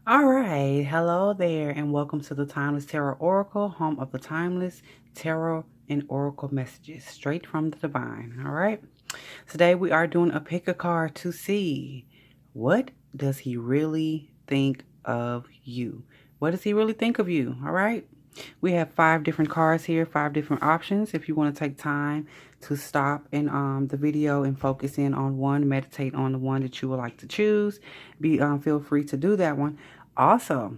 All right, hello there, and welcome to the Timeless Tarot Oracle, home of the timeless tarot and oracle messages straight from the divine. All right, today we are doing a pick a card to see what does he really think of you. What does he really think of you? All right, we have 5 different cards here, 5 different options. If you want to take time to stop in the video and focus in on one, meditate on the one that you would like to choose, feel free to do that one. Also,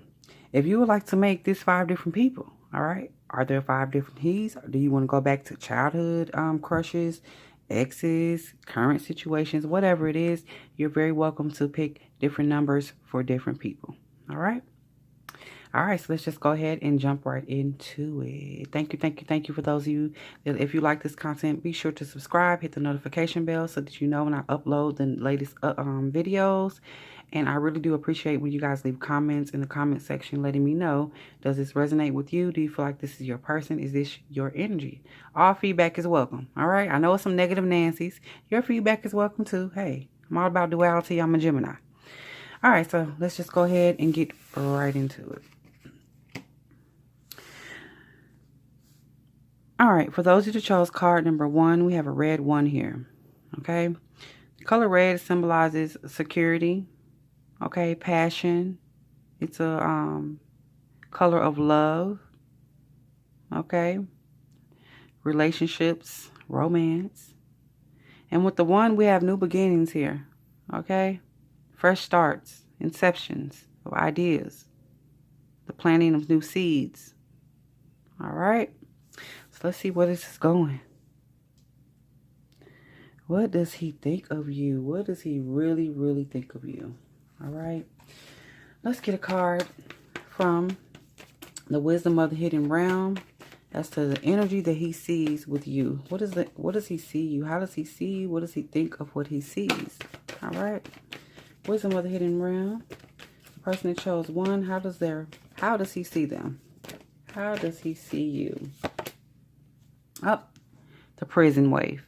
if you would like to make this 5 different people, all right, are there 5 different he's? Or do you want to go back to childhood crushes, exes, current situations, whatever it is? You're very welcome to pick different numbers for different people. All right. All right, so let's just go ahead and jump right into it. Thank you for those of you that if you like this content, be sure to subscribe, hit the notification bell so that you know when I upload the latest videos. And I really do appreciate when you guys leave comments in the comment section letting me know, does this resonate with you? Do you feel like this is your person? Is this your energy? All feedback is welcome, all right? I know it's some negative Nancy's. Your feedback is welcome too. Hey, I'm all about duality. I'm a Gemini. All right, so let's just go ahead and get right into it. All right, for those of you that chose card number 1, we have a red 1 here, okay? The color red symbolizes security, okay, passion. It's a color of love, okay? Relationships, romance. And with the 1, we have new beginnings here, okay? Fresh starts, inceptions of ideas, the planting of new seeds, all right? So let's see where this is going. What does he think of you? What does he really, really think of you? All right. Let's get a card from the Wisdom of the Hidden Realm as to the energy that he sees with you. What does he see you? How does he see you? What does he think of what he sees? All right. Wisdom of the Hidden Realm. The person that chose 1, how does he see them? How does he see you? Up, the prison wave.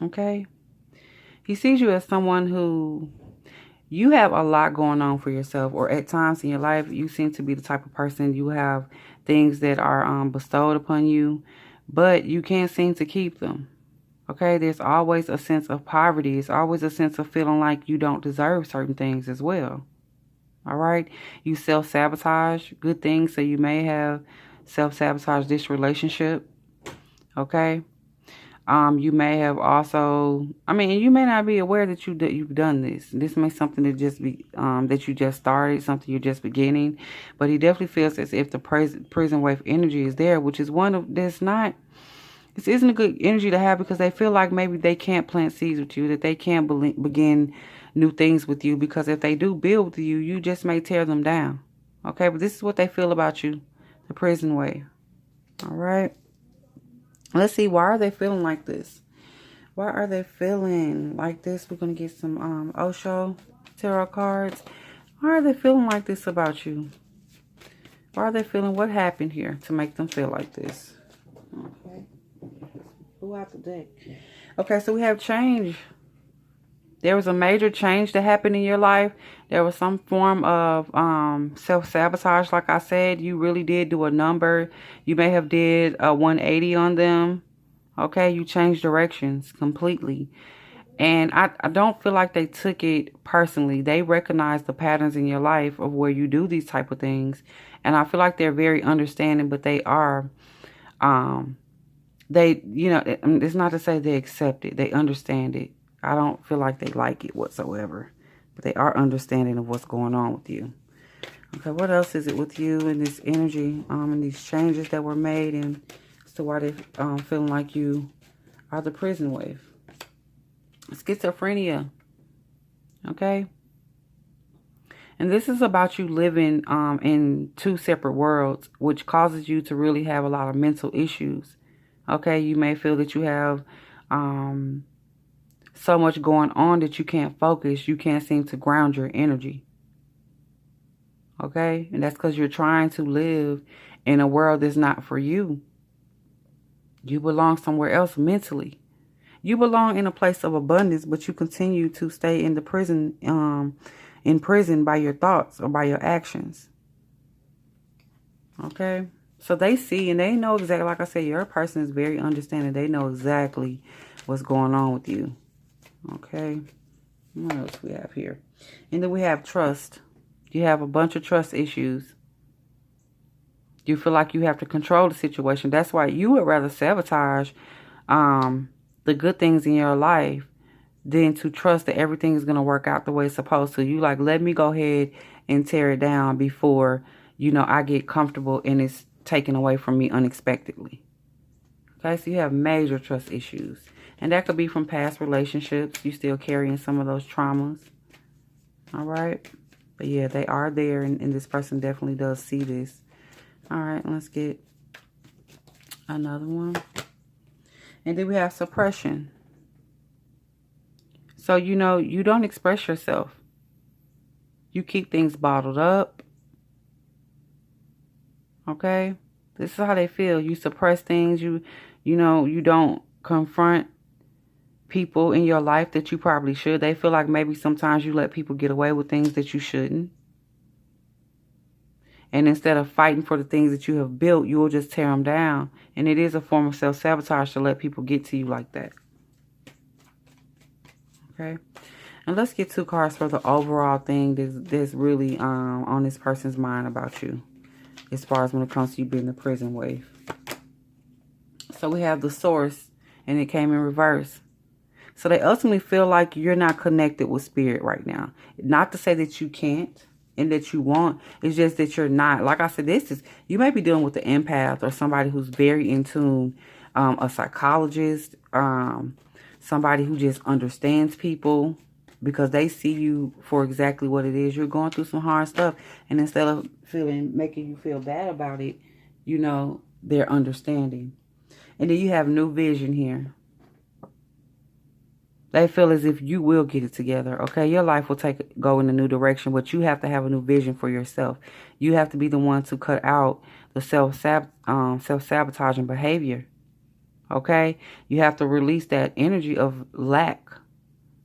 Okay. He sees you as someone who you have a lot going on for yourself, or at times in your life, you seem to be the type of person, you have things that are bestowed upon you, but you can't seem to keep them. Okay. There's always a sense of poverty. It's always a sense of feeling like you don't deserve certain things as well. All right. You self-sabotage good things. So you may have self-sabotage this relationship. Okay. You may have also, you may not be aware that you've done this. This may be something that just be, that you just started, something you're just beginning. But he definitely feels as if the prison wave energy is there, which is one of, this isn't a good energy to have, because they feel like maybe they can't plant seeds with you, that they can't begin new things with you, because if they do build with you, you just may tear them down. Okay, but this is what they feel about you, the prison wave. All right. Let's see, why are they feeling like this? Why are they feeling like this? We're going to get some Osho tarot cards. Why are they feeling like this about you? Why are they feeling, what happened here to make them feel like this? Okay. Who out the deck? Okay, so we have change. There was a major change that happened in your life. There was some form of self-sabotage. Like I said, you really did do a number. You may have did a 180 on them. Okay, you changed directions completely. And I don't feel like they took it personally. They recognize the patterns in your life of where you do these type of things. And I feel like they're very understanding, but they are, it's not to say they accept it. They understand it. I don't feel like they like it whatsoever, but they are understanding of what's going on with you. Okay, what else is it with you and this energy, and these changes that were made, and as to why they feeling like you are the prison wave? Schizophrenia. Okay, and this is about you living in 2 separate worlds, which causes you to really have a lot of mental issues. Okay, you may feel that you have so much going on that you can't focus. You can't seem to ground your energy. Okay? And that's because you're trying to live in a world that's not for you. You belong somewhere else mentally. You belong in a place of abundance, but you continue to stay in the prison imprisoned by your thoughts or by your actions. Okay? So they see and they know exactly, like I said, your person is very understanding. They know exactly what's going on with you. Okay? What else we have here? And then we have trust. You have a bunch of trust issues. You feel like you have to control the situation. That's why you would rather sabotage the good things in your life than to trust that everything is going to work out the way it's supposed to. You like, let me go ahead and tear it down before, you know, I get comfortable and it's taken away from me unexpectedly. Okay, so you have major trust issues. And that could be from past relationships. You still carrying some of those traumas. All right. But yeah, they are there, and this person definitely does see this. All right, let's get another one. And then we have suppression. So, you know, you don't express yourself. You keep things bottled up. Okay? This is how they feel. You suppress things. You know, you don't confront people in your life that you probably should. They feel like maybe sometimes you let people get away with things that you shouldn't. And instead of fighting for the things that you have built, you will just tear them down. And it is a form of self-sabotage to let people get to you like that. Okay? And let's get 2 cards for the overall thing that's really on this person's mind about you. As far as when it comes to you being the prison wave. So we have the source, and it came in reverse. So they ultimately feel like you're not connected with spirit right now. Not to say that you can't and that you won't. It's just that you're not. Like I said, you may be dealing with an empath or somebody who's very in tune, a psychologist, somebody who just understands people because they see you for exactly what it is. You're going through some hard stuff, and instead of making you feel bad about it, you know, they're understanding. And then you have new vision here. They feel as if you will get it together, okay? Your life will go in a new direction, but you have to have a new vision for yourself. You have to be the one to cut out the self-sabotaging behavior, okay? You have to release that energy of lack,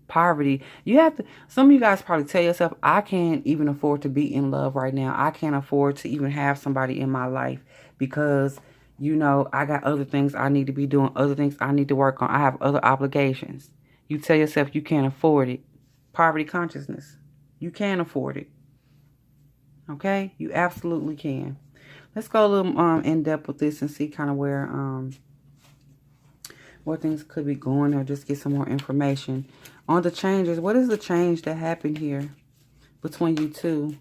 poverty. You have to, some of you guys probably tell yourself, I can't even afford to be in love right now. I can't afford to even have somebody in my life because, you know, I got other things I need to be doing, other things I need to work on. I have other obligations. You tell yourself you can't afford it. Poverty consciousness. You can afford it. Okay? You absolutely can. Let's go a little in depth with this and see kind of where things could be going, or just get some more information on the changes. What is the change that happened here between you two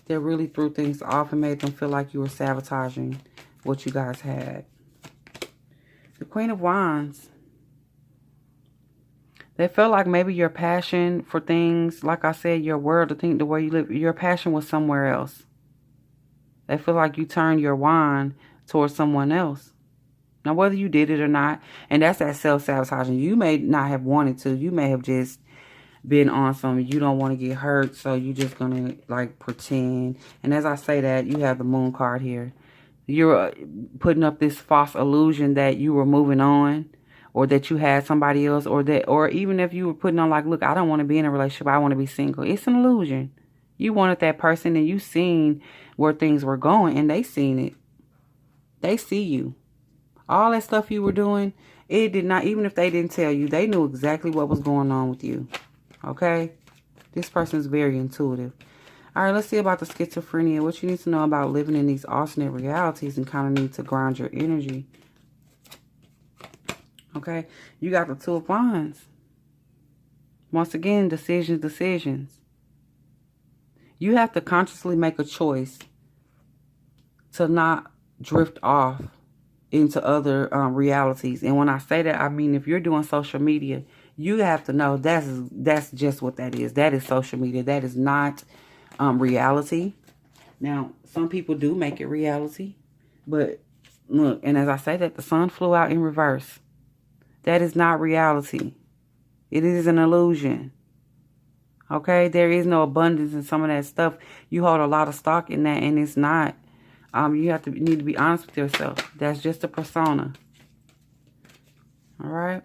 that really threw things off and made them feel like you were sabotaging what you guys had? The Queen of Wands. They felt like maybe your passion for things, like I said, your world, the way you live, your passion was somewhere else. They feel like you turned your wand towards someone else. Now, whether you did it or not, and that's that self-sabotaging. You may not have wanted to. You may have just been on some, you don't want to get hurt, so you're just going to, like, pretend. And as I say that, you have the Moon card here. You're putting up this false illusion that you were moving on, or that you had somebody else, or even if you were putting on like, look, I don't want to be in a relationship, I want to be single. It's an illusion. You wanted that person, and you seen where things were going, and they seen it. They see you. All that stuff you were doing, it did not, even if they didn't tell you, they knew exactly what was going on with you. Okay? This person is very intuitive. All right, let's see about the schizophrenia. What you need to know about living in these alternate realities and kind of need to ground your energy. Okay, you got the Two of Wands. Once again, decisions. You have to consciously make a choice to not drift off into other realities. And when I say that, I mean if you're doing social media, you have to know that's just what that is. That is social media. That is not reality. Now, some people do make it reality. But look, and as I say that, the sun flew out in reverse. That is not reality. It is an illusion. Okay? There is no abundance in some of that stuff. You hold a lot of stock in that, and it's not. You need to be honest with yourself. That's just a persona. All right?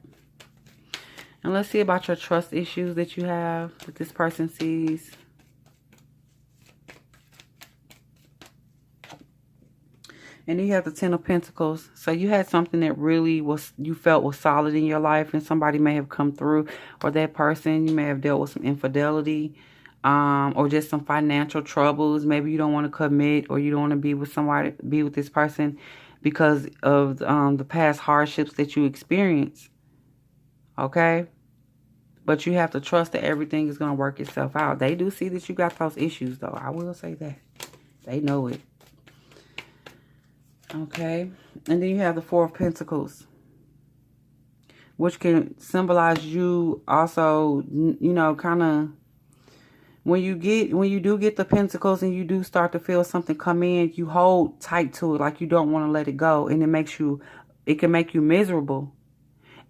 And let's see about your trust issues that you have, that this person sees. And then you have the Ten of Pentacles. So you had something that really was, you felt was solid in your life, and somebody may have come through, or that person, you may have dealt with some infidelity, or just some financial troubles. Maybe you don't want to commit, or you don't want to be with somebody, be with this person because of the past hardships that you experienced. Okay? But you have to trust that everything is going to work itself out. They do see that you got those issues, though. I will say that. They know it. Okay, and then you have the Four of Pentacles, which can symbolize you also, you know, kind of when you do get the Pentacles and you do start to feel something come in, you hold tight to it like you don't want to let it go, and it can make you miserable.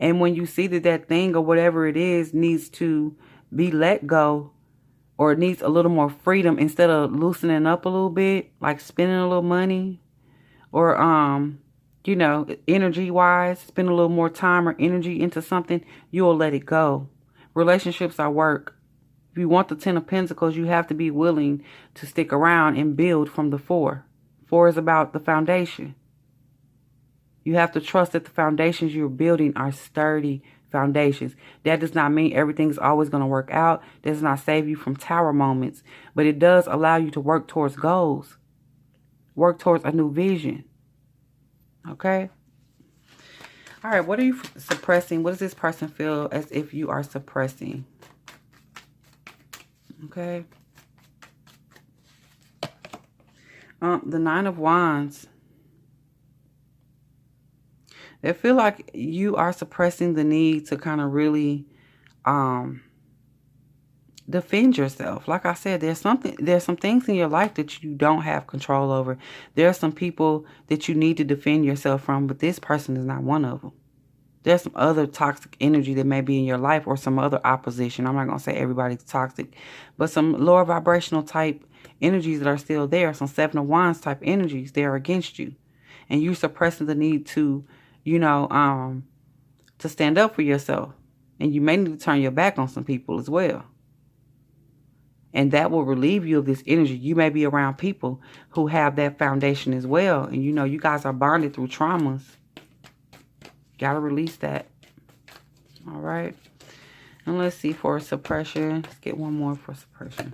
And when you see that that thing or whatever it is needs to be let go, or it needs a little more freedom, instead of loosening up a little bit, like spending a little money, or you know, energy wise, spend a little more time or energy into something, you'll let it go. Relationships are work. If you want the Ten of Pentacles, you have to be willing to stick around and build from the Four. Four is about the foundation. You have to trust that the foundations you're building are sturdy foundations. That does not mean everything's always going to work out. That does not save you from tower moments, but it does allow you to work towards goals. Work towards a new vision. Okay? All right, what are you suppressing? What does this person feel as if you are suppressing? Okay. The Nine of Wands. They feel like you are suppressing the need to kind of really defend yourself. Like I said, there's some things in your life that you don't have control over. There are some people that you need to defend yourself from, but this person is not one of them. There's some other toxic energy that may be in your life, or some other opposition. I'm not going to say everybody's toxic, but some lower vibrational type energies that are still there. Some Seven of Wands type energies, they're against you. And you're suppressing the need to, you know, to stand up for yourself. And you may need to turn your back on some people as well. And that will relieve you of this energy. You may be around people who have that foundation as well. And you know, you guys are bonded through traumas. Gotta release that. All right. And let's see for suppression. Let's get one more for suppression.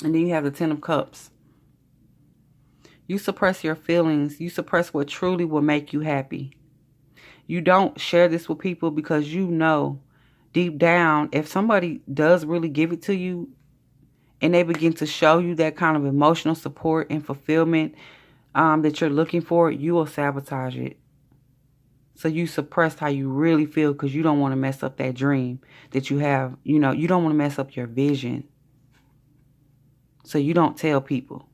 And then you have the Ten of Cups. You suppress your feelings. You suppress what truly will make you happy. You don't share this with people because you know deep down, if somebody does really give it to you, and they begin to show you that kind of emotional support and fulfillment that you're looking for, you will sabotage it. So you suppress how you really feel because you don't want to mess up that dream that you have. You know, you don't want to mess up your vision. So you don't tell people.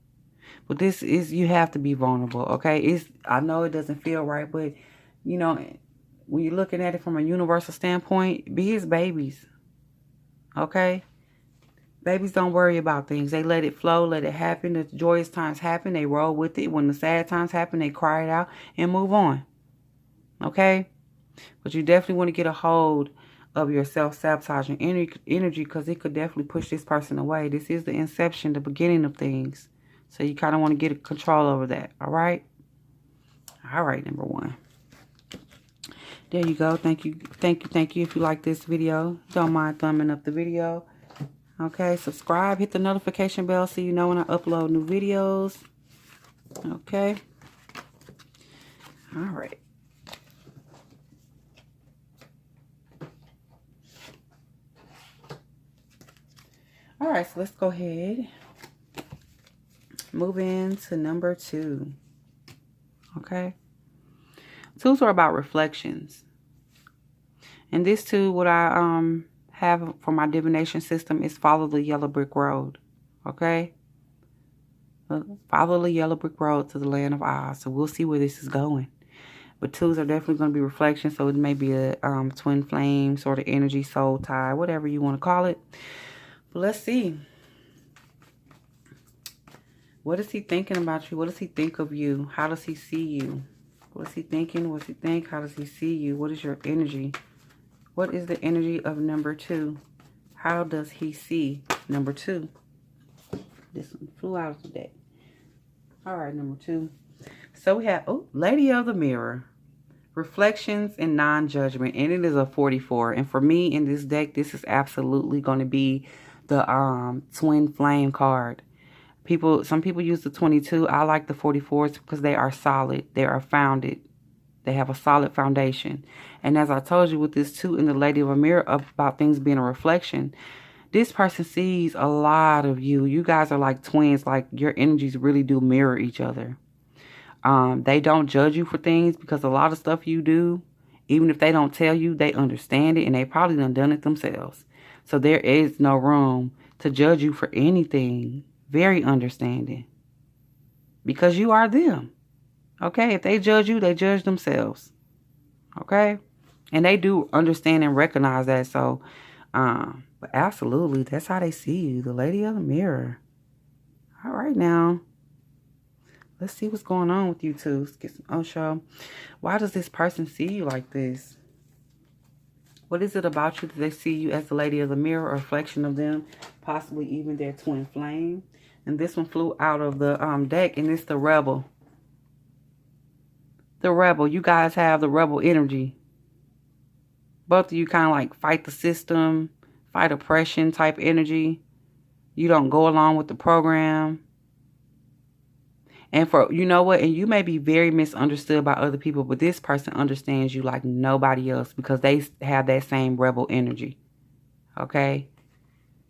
But this is, you have to be vulnerable, okay? I know it doesn't feel right, but, you know, when you're looking at it from a universal standpoint, be his babies, okay? Babies don't worry about things. They let it flow, let it happen. The joyous times happen, they roll with it. When the sad times happen, they cry it out and move on. Okay? But you definitely want to get a hold of your self-sabotaging energy, because it could definitely push this person away. This is the inception, the beginning of things. So you kind of want to get control over that. All right? All right, number one. There you go. Thank you. Thank you. Thank you. If you like this video, don't mind thumbing up the video. Okay, subscribe, hit the notification bell so you know when I upload new videos. Okay. All right. All right, so let's go ahead. Move into number two. Okay. Twos are about reflections. And this too, what I have for my divination system is follow the yellow brick road. Okay? Follow the yellow brick road to the land of Oz. So we'll see where this is going. But twos are definitely going to be reflections. So it may be a twin flame sort of energy, soul tie, whatever you want to call it. But let's see. What is he thinking about you? What does he think of you? How does he see you? What is he thinking? What does he think? How does he see you? What is your energy? What is the energy of number two? How does he see number two? This one flew out of the deck. All right, number two. So we have, oh, Lady of the Mirror. Reflections and non-judgment. And it is a 44. And for me in this deck, this is absolutely going to be the twin flame card. Some people use the 22. I like the 44s because they are solid. They are founded. They have a solid foundation. And as I told you with this 2 in the Lady of a Mirror about things being a reflection, this person sees a lot of you. You guys are like twins. Like your energies really do mirror each other. They don't judge you for things because a lot of stuff you do, even if they don't tell you, they understand it and they probably done it themselves. So there is no room to judge you for anything. Very understanding. Because you are them. Okay? If they judge you, they judge themselves. Okay? And they do understand and recognize that. So, but absolutely, that's how they see you. The Lady of the Mirror. All right now. Let's see what's going on with you two. Let's get some Osho. Why does this person see you like this? What is it about you that they see you as the Lady of the Mirror, a reflection of them, possibly even their twin flame? And this one flew out of the deck, and it's the Rebel. The Rebel. You guys have the Rebel energy. Both of you kind of like fight the system, fight oppression type energy. You don't go along with the program. And for, you know what, and you may be very misunderstood by other people, but this person understands you like nobody else because they have that same rebel energy. Okay?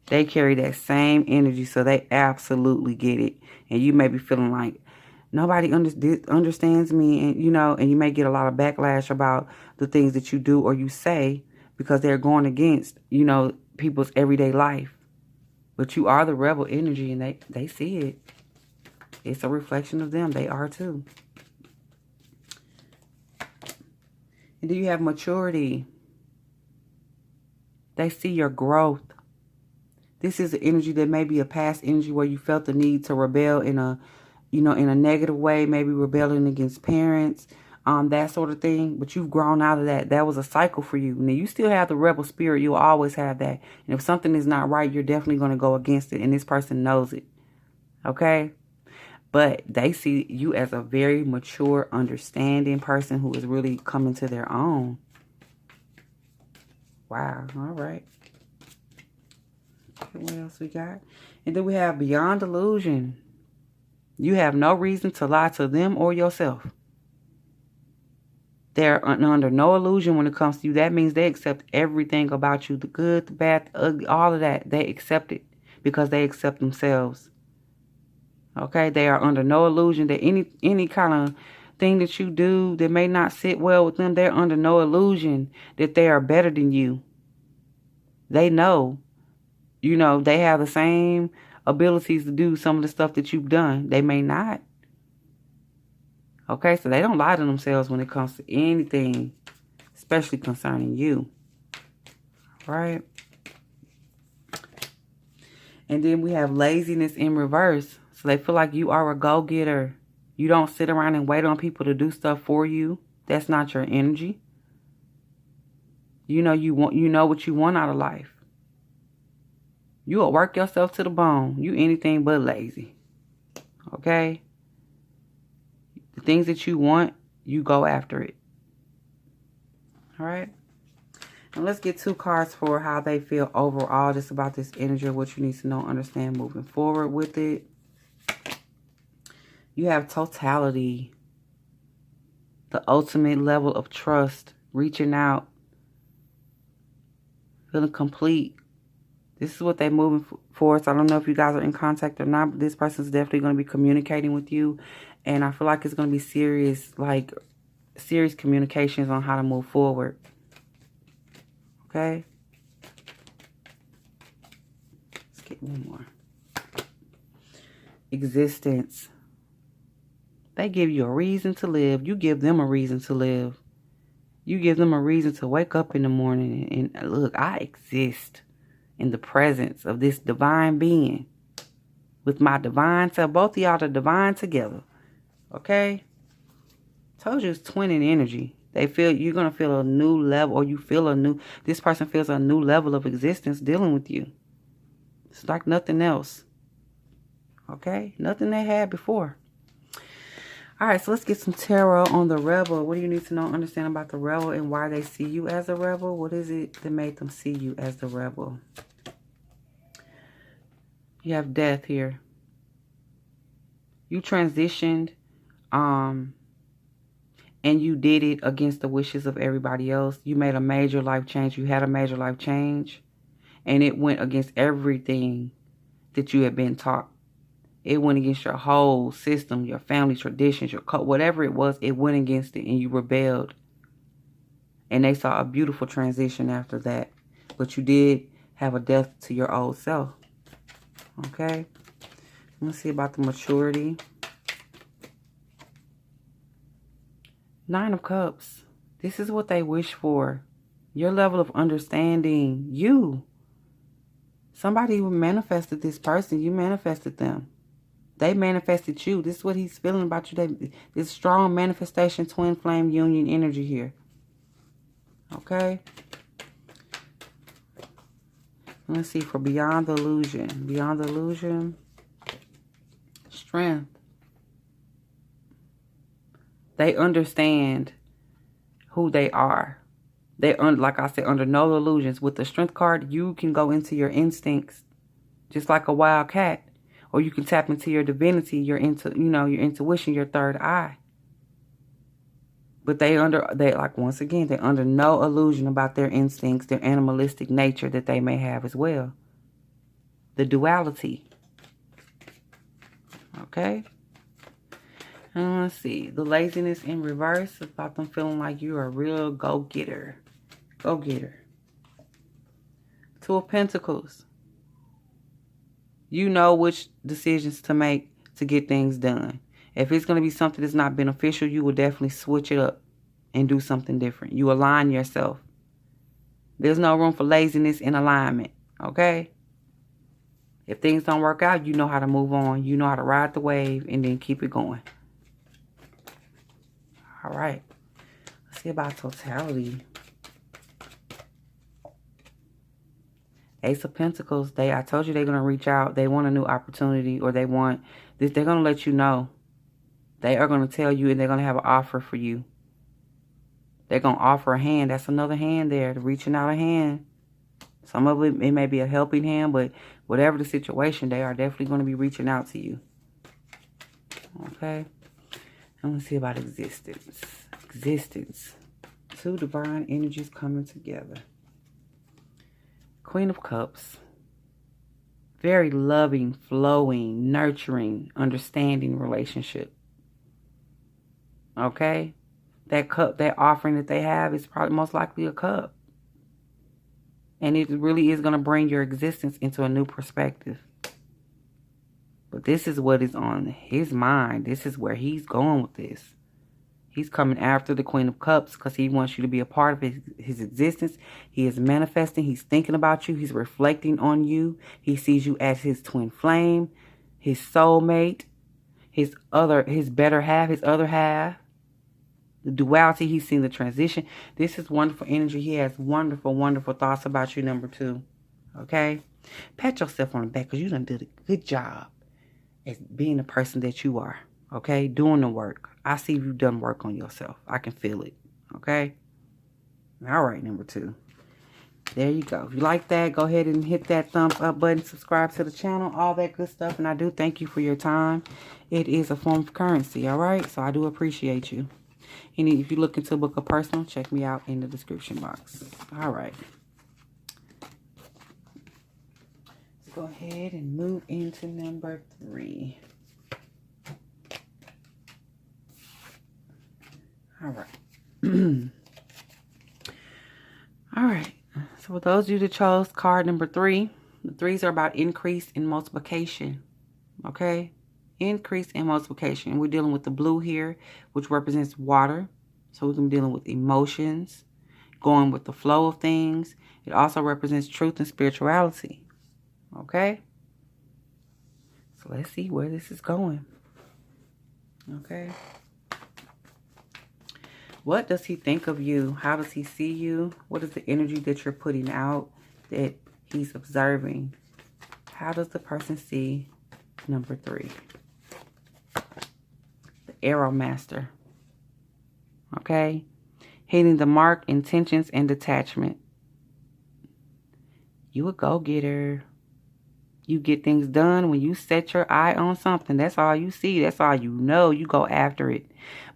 They carry that same energy, so they absolutely get it. And you may be feeling like nobody understands me, and and you may get a lot of backlash about the things that you do or you say because they're going against, people's everyday life. But you are the rebel energy, and they see it. It's a reflection of them. They are too. And do you have maturity? They see your growth. This is the energy that may be a past energy where you felt the need to rebel in a negative way, maybe rebelling against parents, that sort of thing. But you've grown out of that. That was a cycle for you. Now, you still have the rebel spirit. You'll always have that. And if something is not right, you're definitely going to go against it. And this person knows it. Okay? But they see you as a very mature, understanding person who is really coming to their own. Wow. All right. Okay, what else we got? And then we have beyond delusion. You have no reason to lie to them or yourself. They're under no illusion when it comes to you. That means they accept everything about you. The good, the bad, the ugly, all of that. They accept it because they accept themselves. Okay, they are under no illusion that any kind of thing that you do that may not sit well with them, they're under no illusion that they are better than you. They know, they have the same abilities to do some of the stuff that you've done. They may not. Okay, so they don't lie to themselves when it comes to anything, especially concerning you. Right? And then we have laziness in reverse. So they feel like you are a go-getter. You don't sit around and wait on people to do stuff for you. That's not your energy. You know what you want out of life. You will work yourself to the bone. You anything but lazy. Okay? The things that you want, you go after it. All right? And let's get 2 cards for how they feel overall just about this energy, what you need to know, understand moving forward with it. You have totality, the ultimate level of trust, reaching out, feeling complete. This is what they're moving for. So I don't know if you guys are in contact or not, but this person's definitely going to be communicating with you. And I feel like it's going to be serious communications on how to move forward. Okay? Let's get one more. Existence. They give you a reason to live. You give them a reason to live. You give them a reason to wake up in the morning and look, I exist in the presence of this divine being. With my divine self. Both of y'all are divine together. Okay? Told you it's twinning energy. You're going to feel a new level, or this person feels a new level of existence dealing with you. It's like nothing else. Okay? Nothing they had before. All right, so let's get some tarot on the rebel. What do you need to know, understand about the rebel and why they see you as a rebel? What is it that made them see you as the rebel? You have death here. You transitioned, and you did it against the wishes of everybody else. You made a major life change. You had a major life change, and it went against everything that you had been taught. It went against your whole system, your family traditions, your whatever it was. It went against it, and you rebelled. And they saw a beautiful transition after that. But you did have a death to your old self. Okay? Let's see about the maturity. Nine of Cups. This is what they wish for. Your level of understanding. You. Somebody who manifested this person. You manifested them. They manifested you. This is what he's feeling about you. This strong manifestation, twin flame union energy here. Okay? Let's see for beyond the illusion. Beyond the illusion. Strength. They understand who they are. Like I said, under no illusions. With the strength card, you can go into your instincts just like a wild cat. Or you can tap into your divinity, your intuition, your third eye. But once again, they're under no illusion about their instincts, their animalistic nature that they may have as well. The duality. Okay? And let's see. The laziness in reverse, about them feeling like you're a real go-getter. Go-getter. Two of Pentacles. You know which decisions to make to get things done. If it's going to be something that's not beneficial, you will definitely switch it up and do something different. You align yourself. There's no room for laziness in alignment. Okay? If things don't work out, you know how to move on. You know how to ride the wave and then keep it going. All right. Let's see about totality. Ace of Pentacles. I told you they're going to reach out. They want a new opportunity, or they're going to let you know. They are going to tell you, and they're going to have an offer for you. They're going to offer a hand. That's another hand there. Reaching out a hand. Some of it may be a helping hand, but whatever the situation, they are definitely going to be reaching out to you. Okay. And let's see about existence. Existence. Two divine energies coming together. Queen of Cups. Very loving, flowing, nurturing, understanding relationship. Okay? That cup, that offering that they have is probably most likely a cup. And it really is going to bring your existence into a new perspective. But this is what is on his mind. This is where he's going with this. He's coming after the Queen of Cups because he wants you to be a part of his existence. He is manifesting. He's thinking about you. He's reflecting on you. He sees you as his twin flame, his soulmate, his better half, his other half. The duality, he's seeing the transition. This is wonderful energy. He has wonderful, wonderful thoughts about you, number 2. Okay? Pat yourself on the back because you done did a good job as being the person that you are. Okay? Doing the work. I see you've done work on yourself. I can feel it. Okay? All right, number 2. There you go. If you like that, go ahead and hit that thumbs up button. Subscribe to the channel. All that good stuff. And I do thank you for your time. It is a form of currency. All right? So I do appreciate you. And if you're looking to book a personal, check me out in the description box. All right. Let's go ahead and move into number 3. All right. All right. So for those of you that chose card number 3, the 3s are about increase in multiplication. Okay? Increase in multiplication. We're dealing with the blue here, which represents water. So we're going to be dealing with emotions, going with the flow of things. It also represents truth and spirituality. Okay? So let's see where this is going. Okay? What does he think of you? How does he see you? What is the energy that you're putting out that he's observing? How does the person see number 3? The arrow master. Okay? Hitting the mark, intentions, and detachment. You a go-getter. You get things done when you set your eye on something. That's all you see. That's all you know. You go after it.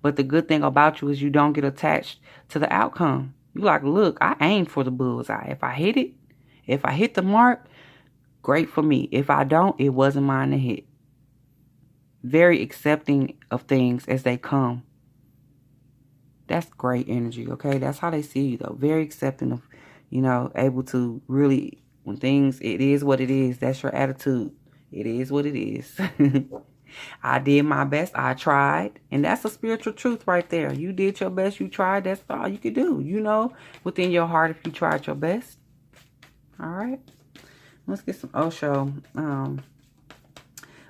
But the good thing about you is you don't get attached to the outcome. You like, look, I aimed for the bullseye. If I hit it, if I hit the mark, great for me. If I don't, it wasn't mine to hit. Very accepting of things as they come. That's great energy, okay? That's how they see you, though. Very accepting of, you know, able to really, when things, it is what it is. That's your attitude. It is what it is. I did my best. I tried. And that's a spiritual truth right there. You did your best. You tried. That's all you could do. You know, within your heart, if you tried your best. All right. Let's get some Osho.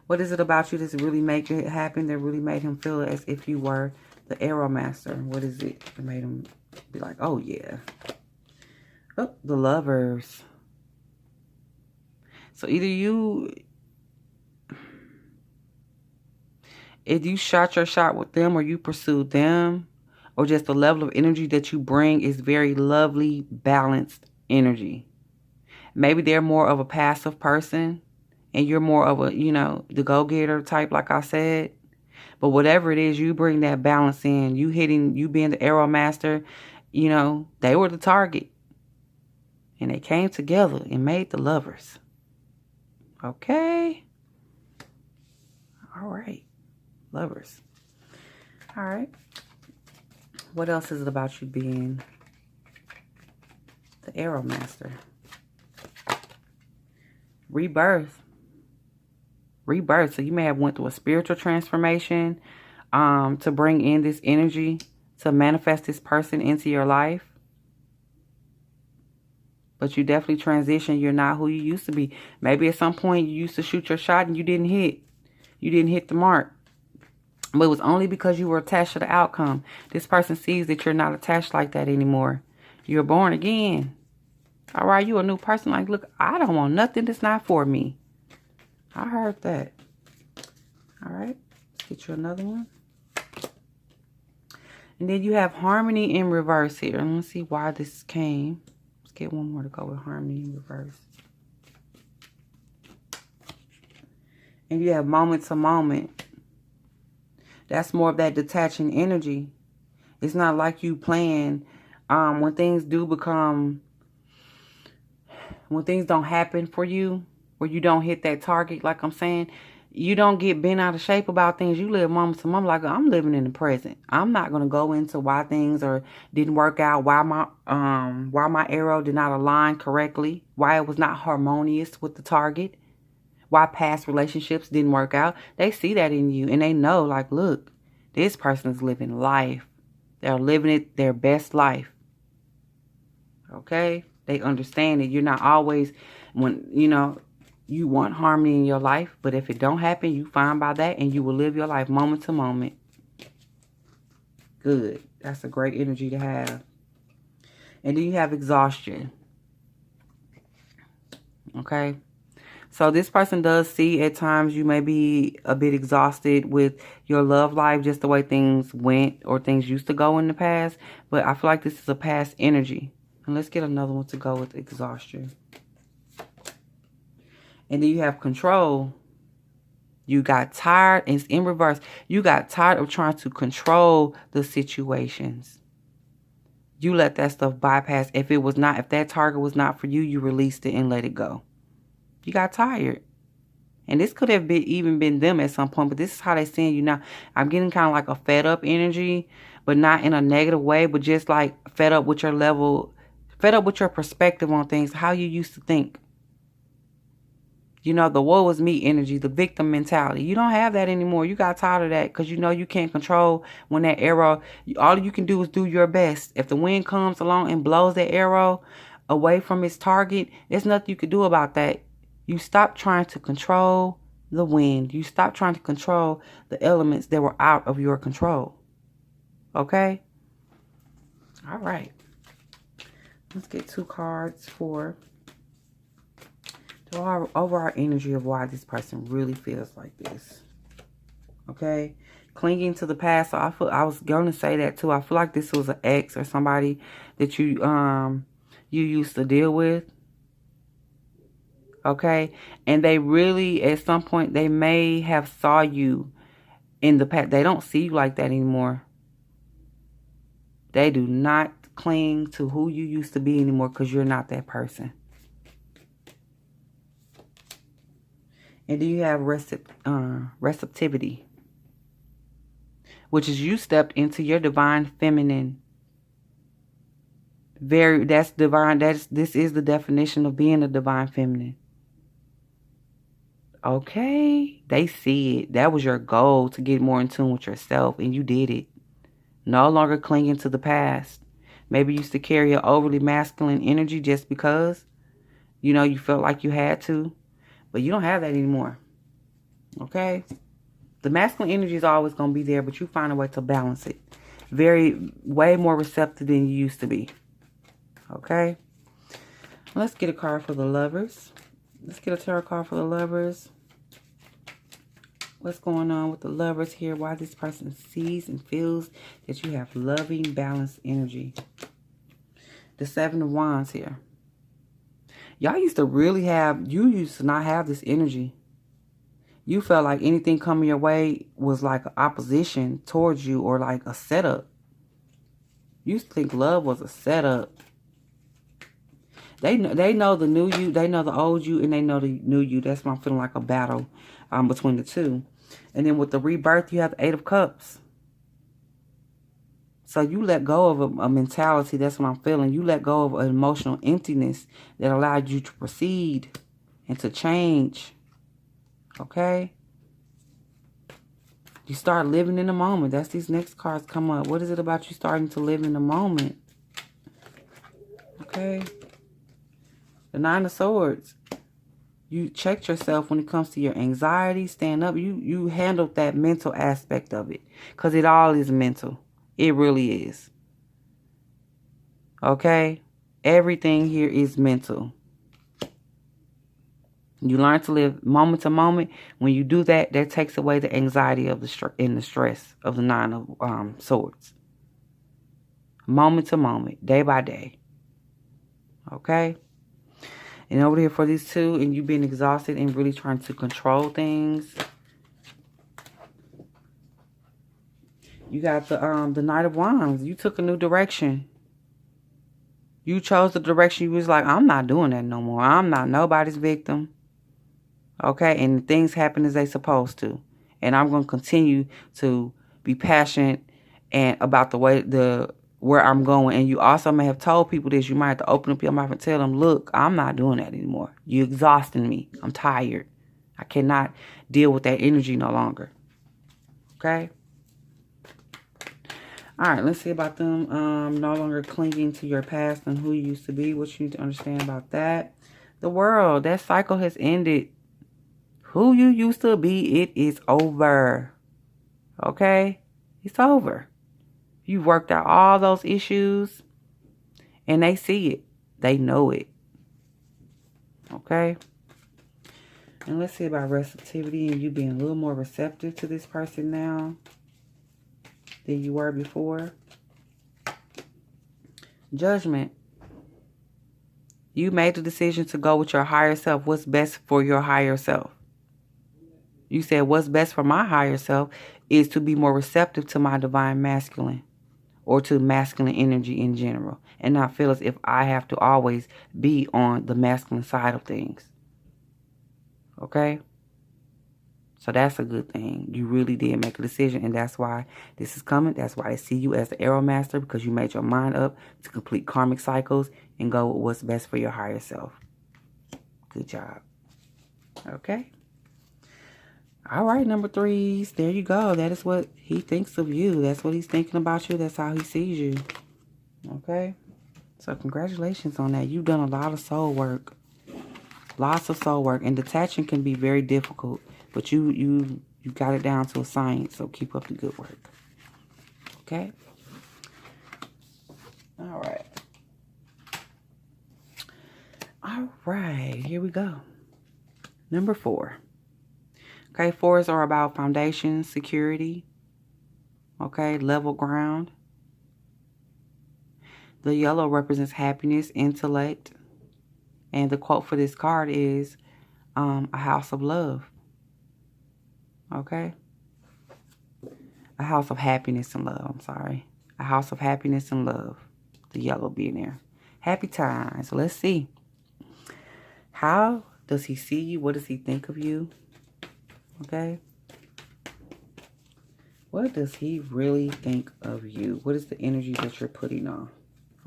What is it about you that's really made it happen? That really made him feel as if you were the arrow master? What is it that made him be like, oh, yeah. Oh, the Lovers. So either if you shot your shot with them or you pursued them, or just the level of energy that you bring is very lovely, balanced energy. Maybe they're more of a passive person and you're more of a, you know, the go-getter type, like I said. But whatever it is, you bring that balance in. You being the arrow master, you know, they were the target. And they came together and made the Lovers. Okay. All right. Lovers. All right. What else is it about you being the arrow master? Rebirth. Rebirth. So you may have went through a spiritual transformation to bring in this energy, to manifest this person into your life. But you definitely transition. You're not who you used to be. Maybe at some point you used to shoot your shot and you didn't hit. You didn't hit the mark. But it was only because you were attached to the outcome. This person sees that you're not attached like that anymore. You're born again. All right, you a new person. Like, look, I don't want nothing that's not for me. I heard that. All right, let's get you another one. And then you have harmony in reverse here. And let's see why this came. Let's get one more to go with harmony in reverse. And you have moment to moment. That's more of that detaching energy. It's not like you plan. When things don't happen for you, where you don't hit that target, like I'm saying, you don't get bent out of shape about things. You live moment to moment. Like, I'm living in the present. I'm not going to go into why things didn't work out, why my arrow did not align correctly, why it was not harmonious with the target, why past relationships didn't work out. They see that in you and they know, like, look, this person is living life. They're living it their best life. Okay? They understand that you're not always, when, you know, you want harmony in your life, but if it don't happen, you fine by that and you will live your life moment to moment. Good. That's a great energy to have. And then you have exhaustion. Okay? So this person does see at times you may be a bit exhausted with your love life, just the way things went or things used to go in the past. But I feel like this is a past energy. And let's get another one to go with exhaustion. And then you have control. You got tired. It's in reverse. You got tired of trying to control the situations. You let that stuff bypass. If that target was not for you, you released it and let it go. You got tired. And this could have even been them at some point, but this is how they're seeing you now. I'm getting kind of like a fed up energy, but not in a negative way, but just like fed up with your level, fed up with your perspective on things, how you used to think. You know, the woe is me energy, the victim mentality. You don't have that anymore. You got tired of that because you know you can't control when that arrow, all you can do is do your best. If the wind comes along and blows that arrow away from its target, there's nothing you can do about that. You stop trying to control the wind. You stop trying to control the elements that were out of your control. Okay? All right. Let's get 2 cards for the overall energy of why this person really feels like this. Okay? Clinging to the past. So I was going to say that too. I feel like this was an ex or somebody that you used to deal with. Okay? And they really, at some point, they may have saw you in the past. They don't see you like that anymore. They do not cling to who you used to be anymore because you're not that person. And do you have receptivity? Which is you stepped into your divine feminine. That's divine. This is the definition of being a divine feminine. Okay. They see it. That was your goal, to get more in tune with yourself, and you did it. No longer clinging to the past. Maybe you used to carry an overly masculine energy just because, you felt like you had to. But you don't have that anymore. Okay? The masculine energy is always going to be there, but you find a way to balance it. Way more receptive than you used to be. Okay? Let's get a card for the lovers. Let's get a tarot card for the lovers. What's going on with the lovers here? Why this person sees and feels that you have loving, balanced energy. The Seven of Wands here. Y'all used to you used to not have this energy. You felt like anything coming your way was like an opposition towards you, or like a setup. You used to think love was a setup. They know the new you, they know the old you, and they know the new you. That's why I'm feeling like a battle between the two. And then with the rebirth, you have the Eight of Cups. So you let go of a mentality. That's what I'm feeling. You let go of an emotional emptiness that allowed you to proceed and to change. Okay? You start living in the moment. That's these next cards come up. What is it about you starting to live in the moment? Okay? The Nine of Swords. You checked yourself when it comes to your anxiety. Stand up. You handled that mental aspect of it. Because it all is mental. It really is. Okay? Everything here is mental. You learn to live moment to moment. When you do that, that takes away the anxiety of the stress of the Nine of Swords. Moment to moment, day by day. Okay? And over here for these two, and you being exhausted and really trying to control things. You got the Knight of Wands. You took a new direction. You chose the direction. You was like, I'm not doing that no more. I'm not nobody's victim. Okay? And things happen as they supposed to. And I'm going to continue to be passionate and about where I'm going. And you also may have told people this. You might have to open up your mouth and tell them, look, I'm not doing that anymore. You're exhausting me. I'm tired. I cannot deal with that energy no longer. Okay? All right, let's see about them no longer clinging to your past and who you used to be. What you need to understand about that. The World, that cycle has ended. Who you used to be, it is over. Okay? It's over. You've worked out all those issues, and they see it. They know it. Okay? And let's see about receptivity and you being a little more receptive to this person now than you were before. Judgment. You made the decision to go with your higher self. What's best for your higher self? You said what's best for my higher self is to be more receptive to my divine masculine or to masculine energy in general, and not feel as if I have to always be on the masculine side of things. Okay? So that's a good thing. You really did make a decision, and that's why this is coming. That's why I see you as the Arrow Master, because you made your mind up to complete karmic cycles and go with what's best for your higher self. Good job. Okay? All right, number threes. There you go. That is what he thinks of you. That's what he's thinking about you. That's how he sees you. Okay? So congratulations on that. You've done a lot of soul work. Lots of soul work. And detaching can be very difficult. But you got it down to a science. So keep up the good work. Okay? All right. All right. Here we go. Number 4. Okay, 4s are about foundation, security. Okay, level ground. The yellow represents happiness, intellect. And the quote for this card is a house of love. Okay? A house of happiness and love. I'm sorry. A house of happiness and love. The yellow being there. Happy times. Let's see. How does he see you? What does he think of you? Okay? What does he really think of you? What is the energy that you're putting on?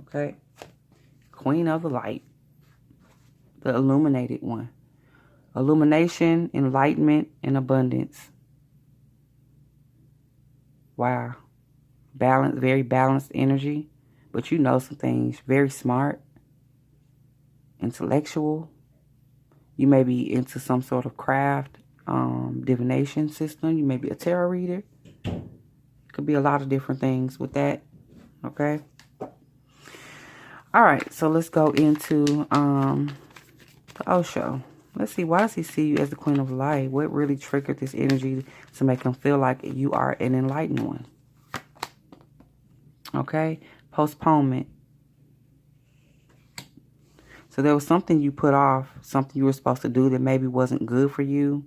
Okay? Queen of the light. The illuminated one. Illumination, enlightenment, and abundance. Wow. Balance, very balanced energy. But you know some things. Very smart. Intellectual. You may be into some sort of craft, divination system. You may be a tarot reader. Could be a lot of different things with that. Okay. All right. So let's go into the Osho. Let's see. Why does he see you as the Queen of Light? What really triggered this energy to make him feel like you are an enlightened one? Okay. Postponement. So there was something you put off, something you were supposed to do that maybe wasn't good for you.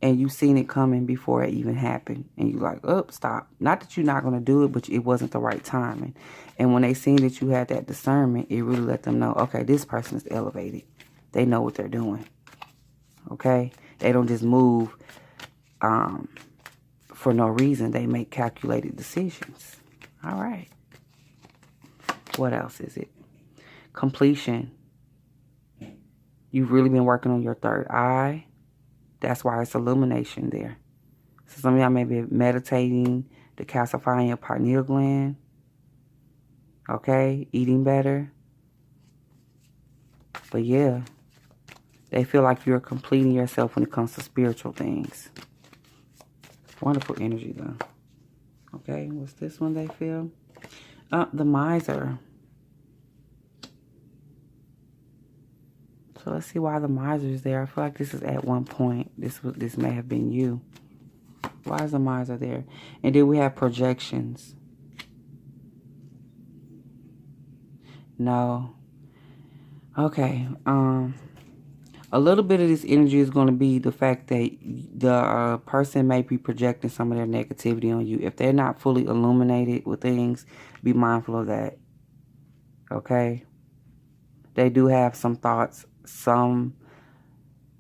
And you seen it coming before it even happened. And you're like, oh, stop. Not that you're not going to do it, but it wasn't the right timing. And when they seen that you had that discernment, it really let them know, okay, this person is elevated. They know what they're doing. Okay? They don't just move for no reason. They make calculated decisions. All right. What else is it? Completion. You've really been working on your third eye. That's why it's illumination there. So some of y'all may be meditating, decalcifying your pineal gland. Okay? Eating better. But yeah, they feel like you're completing yourself when it comes to spiritual things. Wonderful energy though. Okay, what's this one they feel? The miser. So let's see why the miser is there. I feel like this is at one point. This may have been you. Why is the miser there? And then we have projections. No. Okay. A little bit of this energy is going to be the fact that the person may be projecting some of their negativity on you. If they're not fully illuminated with things, be mindful of that. Okay? They do have some thoughts, some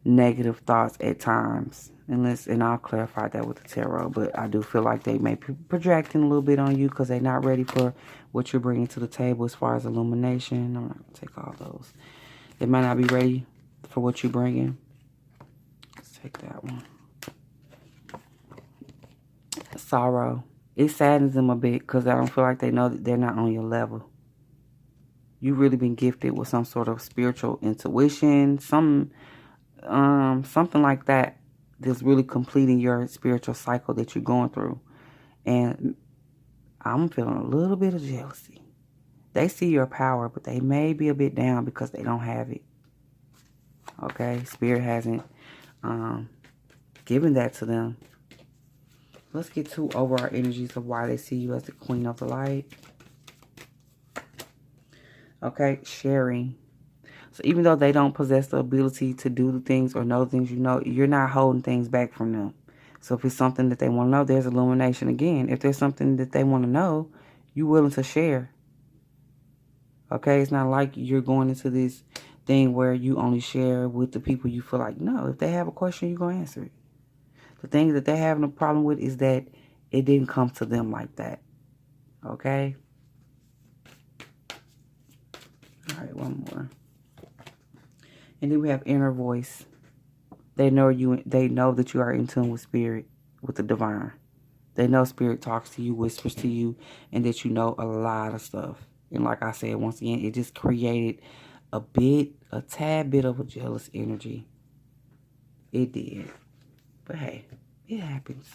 negative thoughts at times. And I'll clarify that with the tarot. But I do feel like they may be projecting a little bit on you because they're not ready for what you're bringing to the table as far as illumination. I'm not going to take all those. They might not be ready for what you're bringing. Let's take that one. Sorrow. It saddens them a bit because I don't feel like they know that they're not on your level. You've really been gifted with some sort of spiritual intuition, something like that that's really completing your spiritual cycle that you're going through. And I'm feeling a little bit of jealousy. They see your power, but they may be a bit down because they don't have it. Okay? Spirit hasn't given that to them. Let's get to over our energies of why they see you as the Queen of the Light. Okay? Sharing. So even though they don't possess the ability to do the things or know the things you know, you're not holding things back from them. So if it's something that they want to know, there's illumination again. If there's something that they want to know, you're willing to share. Okay? It's not like you're going into this thing where you only share with the people you feel like, no, if they have a question, you're going to answer it. The thing that they're having a problem with is that it didn't come to them like that. Okay? All right, one more. And then we have inner voice. They know you. They know that you are in tune with spirit, with the divine. They know spirit talks to you, whispers to you, and that you know a lot of stuff. And like I said, once again, it just created a tad bit of a jealous energy. It did. But hey, it happens.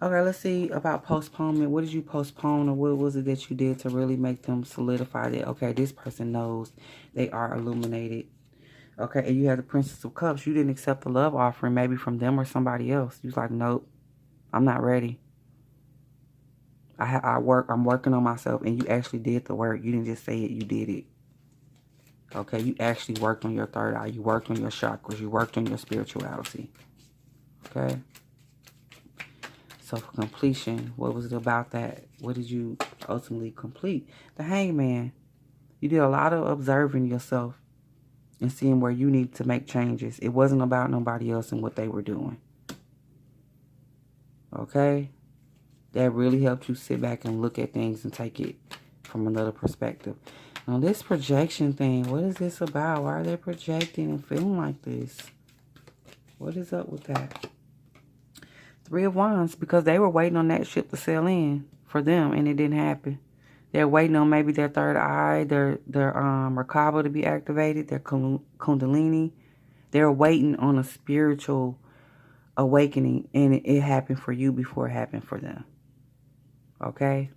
Okay, let's see about postponement. What did you postpone, or what was it that you did to really make them solidify that, okay, this person knows they are illuminated. Okay, and you have the Princess of Cups. You didn't accept the love offering maybe from them or somebody else. You was like, nope, I'm not ready. I'm working on myself, and you actually did the work. You didn't just say it, you did it. Okay, you actually worked on your third eye. You worked on your chakras. You worked on your spirituality. Okay. So for completion, what was it about that? What did you ultimately complete? The Hangman. You did a lot of observing yourself and seeing where you need to make changes. It wasn't about nobody else and what they were doing. Okay? That really helped you sit back and look at things and take it from another perspective. Now, this projection thing, what is this about? Why are they projecting and feeling like this? What is up with that? Three of Wands, because they were waiting on that ship to sail in for them, and it didn't happen. They're waiting on maybe their third eye, their Merkaba to be activated, their Kundalini. They're waiting on a spiritual awakening, and it happened for you before it happened for them. Okay?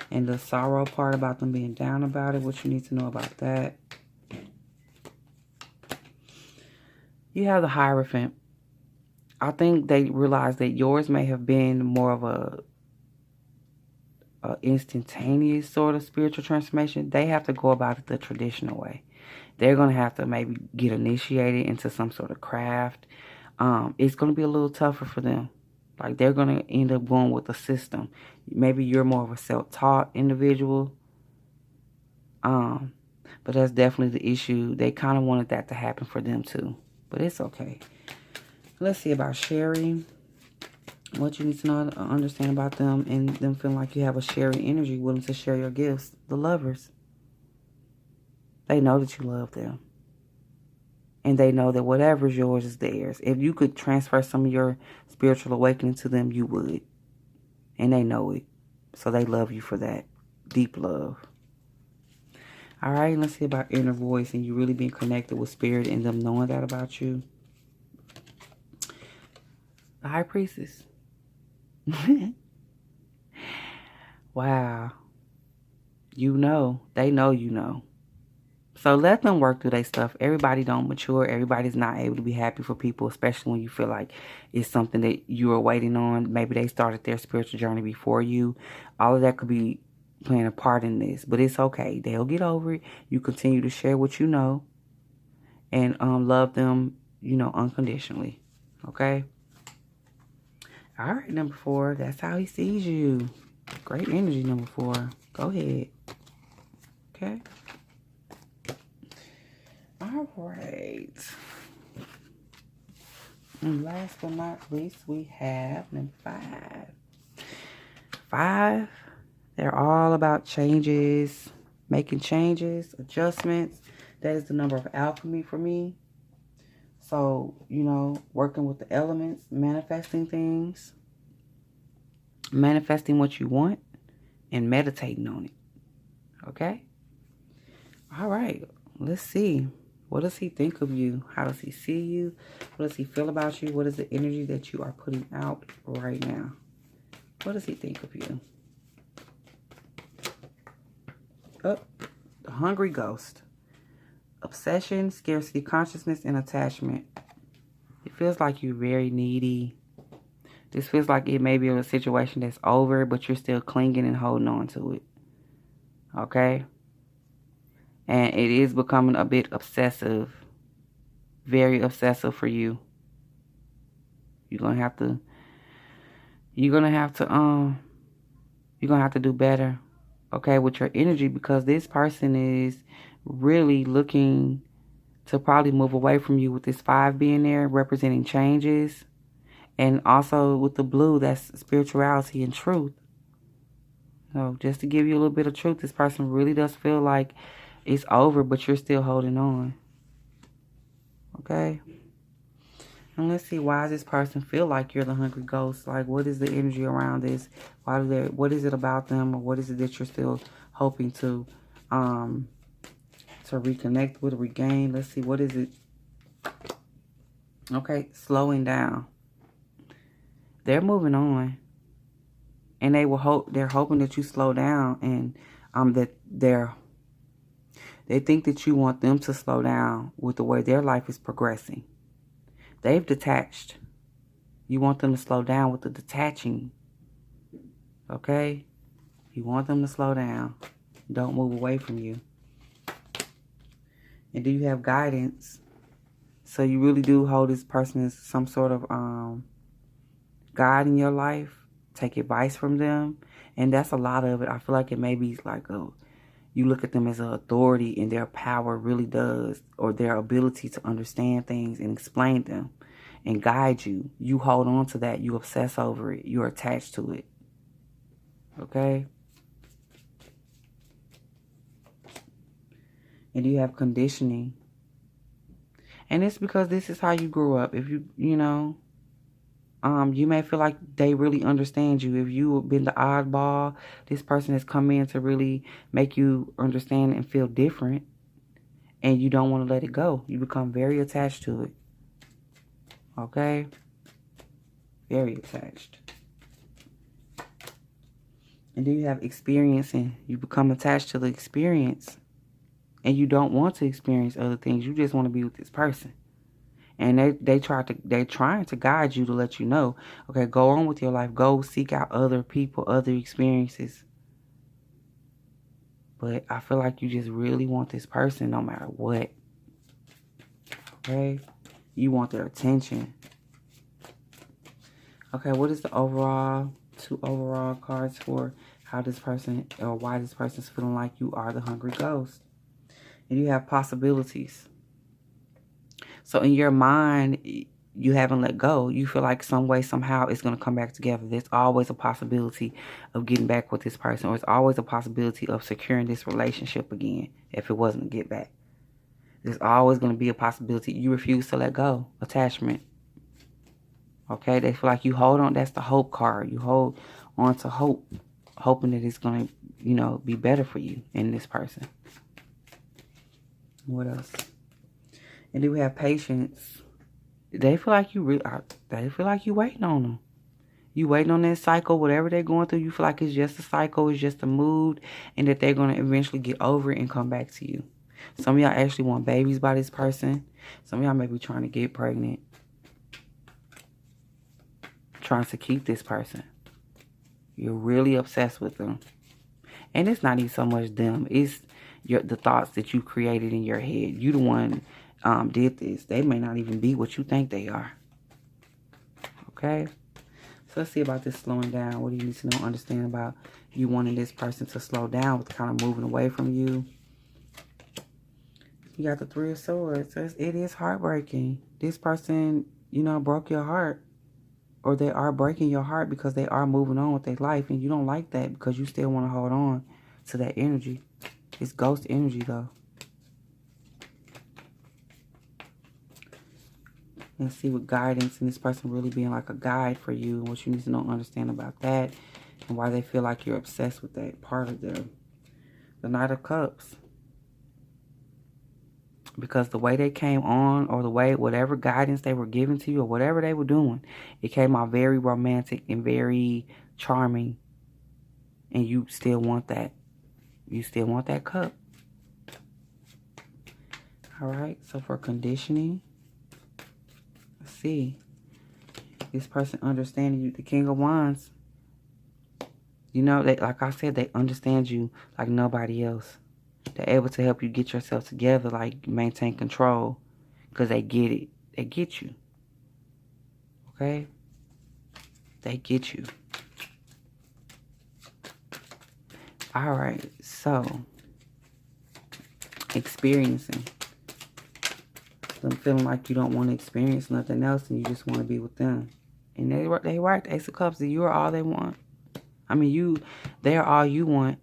And the sorrow part about them being down about it, what you need to know about that. You have the Hierophant. I think they realize that yours may have been more of a instantaneous sort of spiritual transformation. They have to go about it the traditional way. They're going to have to maybe get initiated into some sort of craft. It's going to be a little tougher for them. Like, they're going to end up going with a system. Maybe you're more of a self-taught individual. But that's definitely the issue. They kind of wanted that to happen for them too. But it's okay. Let's see about sharing. What you need to know, understand about them, and them feeling like you have a sharing energy, willing to share your gifts. The Lovers. They know that you love them. And they know that whatever's yours is theirs. If you could transfer some of your spiritual awakening to them, you would. And they know it. So they love you for that. Deep love. All right, let's see about inner voice and you really being connected with spirit and them knowing that about you. The High Priestess. Wow. You know. They know you know. So let them work through their stuff. Everybody don't mature. Everybody's not able to be happy for people, especially when you feel like it's something that you are waiting on. Maybe they started their spiritual journey before you. All of that could be playing a part in this. But it's okay. They'll get over it. You continue to share what you know. And love them, you know, unconditionally. Okay? All right, number 4. That's how he sees you. Great energy, number 4. Go ahead. Okay? All right. And last but not least, we have number 5. 5, they're all about changes, making changes, adjustments. That is the number of alchemy for me. So, you know, working with the elements, manifesting things, manifesting what you want, and meditating on it. Okay? All right. Let's see. What does he think of you? How does he see you? What does he feel about you? What is the energy that you are putting out right now? What does he think of you? Oh, the Hungry Ghost. Obsession, scarcity, consciousness, and attachment. It feels like you're very needy. This feels like it may be a situation that's over, but you're still clinging and holding on to it. Okay? And it is becoming a bit obsessive. Very obsessive for you. You're gonna have to do better, okay, with your energy, because this person is really looking to probably move away from you with this 5 being there, representing changes. And also with the blue, that's spirituality and truth. So just to give you a little bit of truth, this person really does feel like it's over, but you're still holding on. Okay? And let's see, why does this person feel like you're the hungry ghost? Like, what is the energy around this? What is it about them, or what is it that you're still hoping to reconnect with, regain? Let's see, what is it? Okay, slowing down. They're moving on. And they're hoping that you slow down, and that they think that you want them to slow down with the way their life is progressing. They've detached. You want them to slow down with the detaching. Okay? You want them to slow down. Don't move away from you. And do you have guidance? So you really do hold this person as some sort of guide in your life. Take advice from them. And that's a lot of it. I feel like it may be like you look at them as an authority, and their power really does, or their ability to understand things and explain them and guide you. You hold on to that. You obsess over it. You're attached to it. Okay? And you have conditioning. And it's because this is how you grew up. If you know, you may feel like they really understand you. If you've been the oddball, this person has come in to really make you understand and feel different. And you don't want to let it go. You become very attached to it. Okay? Very attached. And then you have experiencing. You become attached to the experience. And you don't want to experience other things. You just want to be with this person. And they're trying to guide you to let you know, okay, go on with your life. Go seek out other people, other experiences. But I feel like you just really want this person no matter what. Okay? You want their attention. Okay, what is the overall, 2 overall cards for how this person, or why this person's feeling like you are the hungry ghost? And you have possibilities. So in your mind, you haven't let go. You feel like some way, somehow, it's going to come back together. There's always a possibility of getting back with this person. Or it's always a possibility of securing this relationship again if it wasn't a get back. There's always going to be a possibility. You refuse to let go. Attachment. Okay? They feel like you hold on. That's the hope card. You hold on to hope. Hoping that it's going to, be better for you and this person. What else? And then we have patience. They feel like they feel like you waiting on them. You waiting on that cycle, whatever they're going through. You feel like it's just a cycle, it's just a mood, and that they're going to eventually get over it and come back to you. Some of y'all actually want babies by this person. Some of y'all may be trying to get pregnant. Trying to keep this person. You're really obsessed with them. And it's not even so much them. It's the thoughts that you created in your head. You the one did this. They may not even be what you think they are. Okay? So let's see about this slowing down. What do you need to know, understand about you wanting this person to slow down with kind of moving away from you? You got the 3 of Swords. So it is heartbreaking. This person, broke your heart. Or they are breaking your heart because they are moving on with their life. And you don't like that because you still want to hold on to that energy. It's ghost energy, though. And see what guidance and this person really being like a guide for you. And what you need to know and understand about that. And why they feel like you're obsessed with that part of them. The Knight of Cups. Because the way they came on, or the way, whatever guidance they were giving to you, or whatever they were doing, it came out very romantic and very charming. And you still want that. You still want that cup. Alright, so for conditioning, let's see. This person understanding you, the King of Wands. They, like I said, they understand you like nobody else. They're able to help you get yourself together, like maintain control. Because they get it. They get you. Okay? They get you. Alright, so. Experiencing. Them feeling like you don't want to experience nothing else and you just want to be with them. And they right. The Ace of Cups, you are all they want. I mean, they are all you want.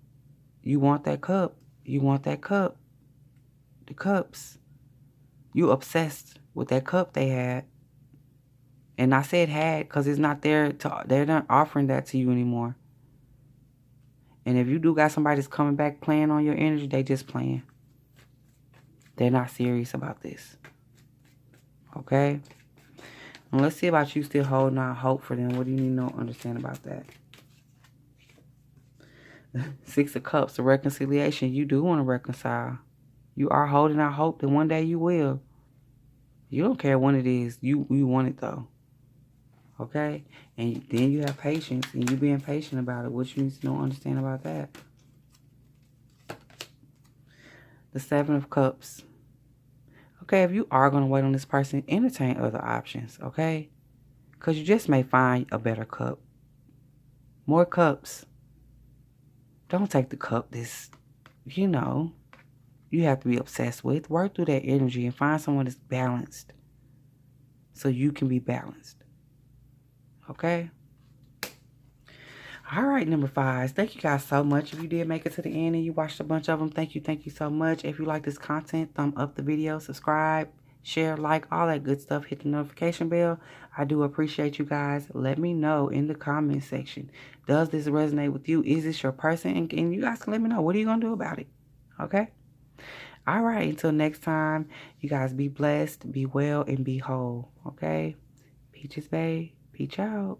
You want that cup. You want that cup. The cups. You obsessed with that cup they had. And I said had because it's not there. They're not offering that to you anymore. And if you do got somebody that's coming back playing on your energy, they just playing. They're not serious about this. Okay? And let's see about you still holding out hope for them. What do you need to know, understand about that? 6 of Cups, the reconciliation. You do want to reconcile. You are holding out hope that one day you will. You don't care when it is. You want it though. Okay? And then you have patience, and you being patient about it. What you need to know, understand about that. The Seven of Cups. Okay, if you are going to wait on this person, entertain other options, okay? Because you just may find a better cup. More cups. Don't take the cup this, you know, you have to be obsessed with. Work through that energy and find someone that's balanced so you can be balanced. Okay? All right, number 5. Thank you guys so much. If you did make it to the end and you watched a bunch of them, thank you so much. If you like this content, thumb up the video, subscribe, share, like, all that good stuff. Hit the notification bell. I do appreciate you guys. Let me know in the comment section. Does this resonate with you? Is this your person? And you guys can let me know. What are you going to do about it? Okay? All right, until next time, you guys be blessed, be well, and be whole. Okay? Peachez Bae. Peace out.